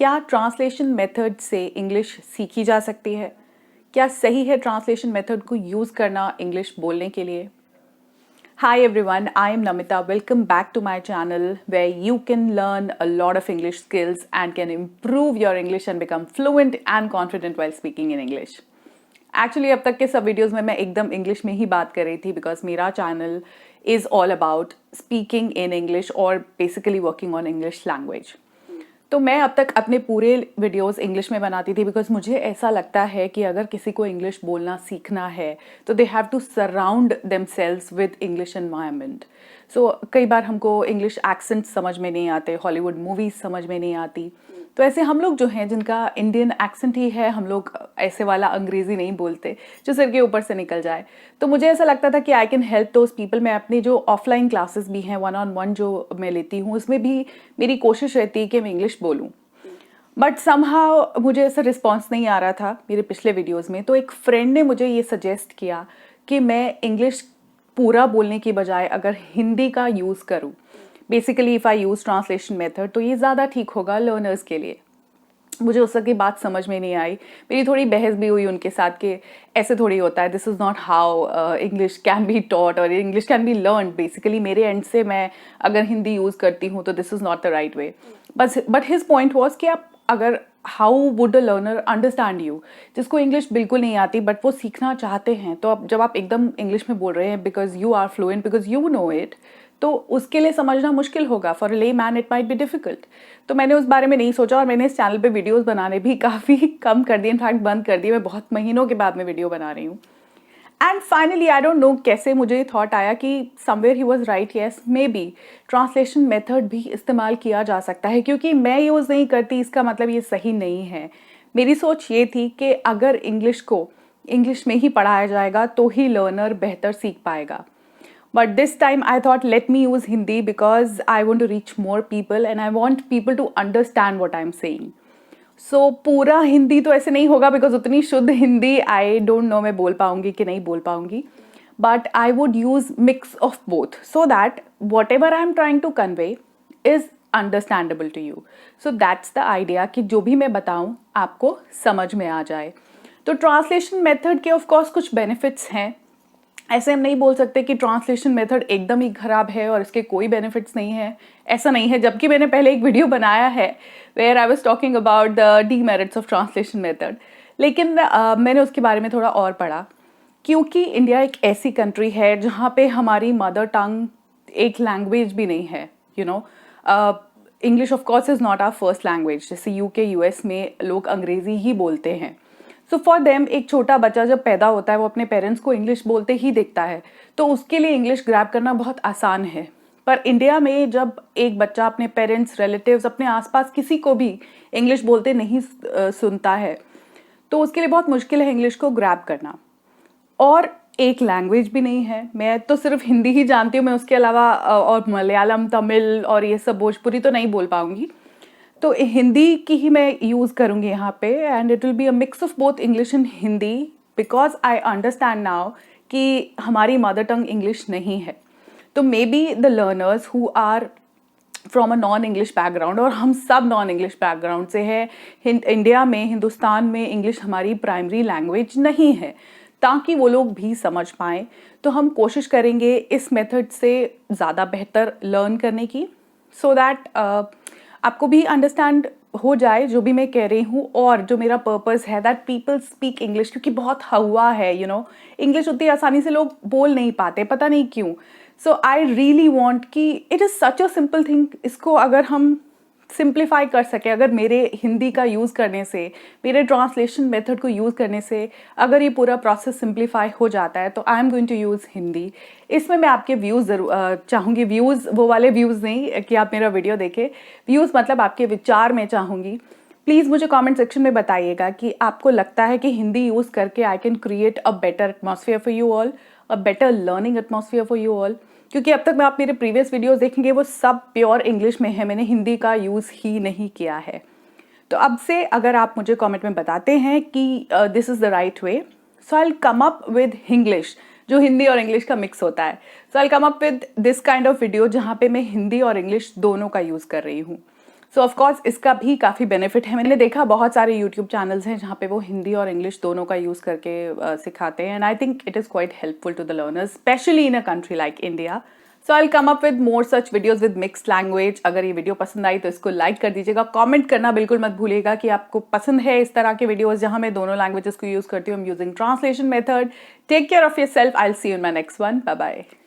क्या translation method से English सीखी जा सकती है? क्या सही है ट्रांसलेशन मेथड को यूज़ करना इंग्लिश बोलने के लिए? Hi everyone, I am Namita. Welcome back to my channel where you can learn a lot of English skills and can improve your English and become fluent and confident while speaking in English. Actually अब तक के सब videos में मैं एकदम English में ही बात कर रही थी बिकॉज मेरा channel is all about speaking in English और basically working on English language. तो मैं अब तक अपने पूरे वीडियोस इंग्लिश में बनाती थी बिकॉज मुझे ऐसा लगता है कि अगर किसी को इंग्लिश बोलना सीखना है तो they have to surround themselves with English environment. So कई बार हमको इंग्लिश एक्सेंट समझ में नहीं आते, हॉलीवुड मूवीज़ समझ में नहीं आती, तो ऐसे हम लोग जो हैं जिनका इंडियन एक्सेंट ही है, हम लोग ऐसे वाला अंग्रेज़ी नहीं बोलते जो सिर के ऊपर से निकल जाए। तो मुझे ऐसा लगता था कि I can help those people. मैं अपनी जो ऑफलाइन क्लासेस भी हैं, 1-on-1 जो मैं लेती हूँ, उसमें भी मेरी कोशिश रहती है कि मैं इंग्लिश बोलूँ, बट समहाउ मुझे ऐसा रिस्पॉन्स नहीं आ रहा था मेरे पिछले वीडियोज़ में। तो एक फ्रेंड ने मुझे ये सजेस्ट किया कि मैं इंग्लिश पूरा बोलने की बजाय अगर हिंदी का यूज़ करूँ, basically if I use translation method, तो ये ज़्यादा ठीक होगा लर्नर्स के लिए। मुझे उस वक्त की बात समझ में नहीं आई, मेरी थोड़ी बहस भी हुई उनके साथ कि ऐसे थोड़ी होता है, this is not how English can be taught और English can be learn. Basically मेरे एंड से मैं अगर हिंदी यूज़ करती हूँ तो this is not the right way. But his point was कि आप अगर how would a learner understand you, जिसको इंग्लिश बिल्कुल नहीं आती बट वो सीखना चाहते हैं, तो अब जब आप एकदम इंग्लिश में बोल रहे हैं because you are fluent, because you know it, तो उसके लिए समझना मुश्किल होगा। For a layman it might be difficult. तो मैंने उस बारे में नहीं सोचा और मैंने इस चैनल पे वीडियोस बनाने भी काफ़ी कम कर दिए, इनफैक्ट बंद कर दिए। मैं बहुत महीनों के बाद में वीडियो बना रही हूँ। And finally I don't know कैसे मुझे थॉट आया कि somewhere he was right, yes may be translation method भी इस्तेमाल किया जा सकता है। क्योंकि मैं यूज़ नहीं करती इसका मतलब ये सही नहीं है। मेरी सोच ये थी कि अगर इंग्लिश को इंग्लिश में ही पढ़ाया जाएगा तो ही लर्नर बेहतर सीख पाएगा। But this time I thought let me use Hindi because I want to reach more people and I want people to understand what I'm saying. So पूरा हिंदी तो ऐसे नहीं होगा बिकॉज उतनी शुद्ध हिंदी आई डोंट नो मैं बोल पाऊंगी कि नहीं बोल पाऊंगी, but I would use mix of both so that whatever I am trying to convey is understandable to you. So that's the idea कि जो भी मैं बताऊं आपको समझ में आ जाए। तो ट्रांसलेशन मेथड के ऑफकोर्स कुछ बेनिफिट्स हैं। ऐसे हम नहीं बोल सकते कि ट्रांसलेशन मेथड एकदम ही खराब है और इसके कोई बेनिफिट्स नहीं है, ऐसा नहीं है। जबकि मैंने पहले एक वीडियो बनाया है where I was talking about the demerits of translation method, लेकिन मैंने उसके बारे में थोड़ा और पढ़ा। क्योंकि इंडिया एक ऐसी कंट्री है जहाँ पे हमारी मदर टंग एक लैंग्वेज भी नहीं है, you know. English of course is not our first language. जैसे यूके यूएस में लोग अंग्रेज़ी ही बोलते हैं। सो फॉर देम एक छोटा बच्चा जब पैदा होता है वो अपने पेरेंट्स को इंग्लिश बोलते ही देखता है, तो उसके लिए इंग्लिश ग्रैब करना बहुत आसान है। पर इंडिया में जब एक बच्चा अपने पेरेंट्स, रिलेटिव्स, अपने आसपास किसी को भी इंग्लिश बोलते नहीं सुनता है, तो उसके लिए बहुत मुश्किल है इंग्लिश को ग्रैब करना। और एक लैंग्वेज भी नहीं है। मैं तो सिर्फ हिंदी ही जानती हूँ, मैं उसके अलावा और मलयालम, तमिल और ये सब भोजपुरी तो नहीं बोल पाऊंगी। तो हिंदी की ही मैं यूज़ करूँगी यहाँ पे and it will be a mix of both English and Hindi because I understand now कि हमारी मदर टंग इंग्लिश नहीं है। तो may be the learners who are from a non English background, और हम सब नॉन इंग्लिश बैकग्राउंड से हैं, इंडिया में, हिंदुस्तान में इंग्लिश हमारी प्राइमरी लैंग्वेज नहीं है, ताकि वो लोग भी समझ पाएँ। तो हम कोशिश करेंगे इस मेथड से ज़्यादा बेहतर लर्न करने की, सो दैट आपको भी अंडरस्टैंड हो जाए जो भी मैं कह रही हूँ। और जो मेरा पर्पस है दैट पीपल स्पीक इंग्लिश, क्योंकि बहुत हवा है, यू नो, इंग्लिश उतनी आसानी से लोग बोल नहीं पाते, पता नहीं क्यों। सो आई रियली वॉन्ट कि it is such a simple thing, इसको अगर हम सिंप्लीफाई कर सके, अगर मेरे हिंदी का यूज़ करने से, मेरे ट्रांसलेशन मेथड को यूज़ करने से अगर ये पूरा प्रोसेस सिंप्लीफाई हो जाता है, तो I am going to use Hindi. इसमें मैं आपके व्यूज़ ज़रूर चाहूँगी, व्यूज़ वो वाले व्यूज़ नहीं कि आप मेरा वीडियो देखें, व्यूज़ मतलब आपके विचार मैं चाहूँगी। प्लीज़ मुझे कमेंट सेक्शन में बताइएगा कि आपको लगता है कि हिंदी यूज़ करके I can create a better atmosphere for you all, a better learning atmosphere for you all. क्योंकि अब तक मैं आप मेरे प्रीवियस वीडियोस देखेंगे वो सब प्योर इंग्लिश में है, मैंने हिंदी का यूज़ ही नहीं किया है। तो अब से अगर आप मुझे कमेंट में बताते हैं कि this is the right way, so I will come up with English, जो हिंदी और इंग्लिश का मिक्स होता है। So I will come up with this kind of video जहाँ पे मैं हिंदी और इंग्लिश दोनों का यूज़ कर रही हूँ। सो ऑफ कोर्स इसका भी काफ़ी बेनिफिट है। मैंने देखा बहुत सारे यूट्यूब चैनल्स हैं जहाँ पे वो हिंदी और इंग्लिश दोनों का यूज़ करके सिखाते हैं, and I think it is quite helpful to the learners, especially in a country like India. So I come up with more such videos with mixed language. अगर ये वीडियो पसंद आई तो इसको लाइक कर दीजिएगा, कमेंट करना बिल्कुल मत भूलिएगा कि आपको पसंद है इस तरह के वीडियोस जहाँ मैं दोनों लैंग्वेजेस को यूज़ करती हूँ। I am using translation method. Take care of yourself. I will see you in my next one. Bye bye.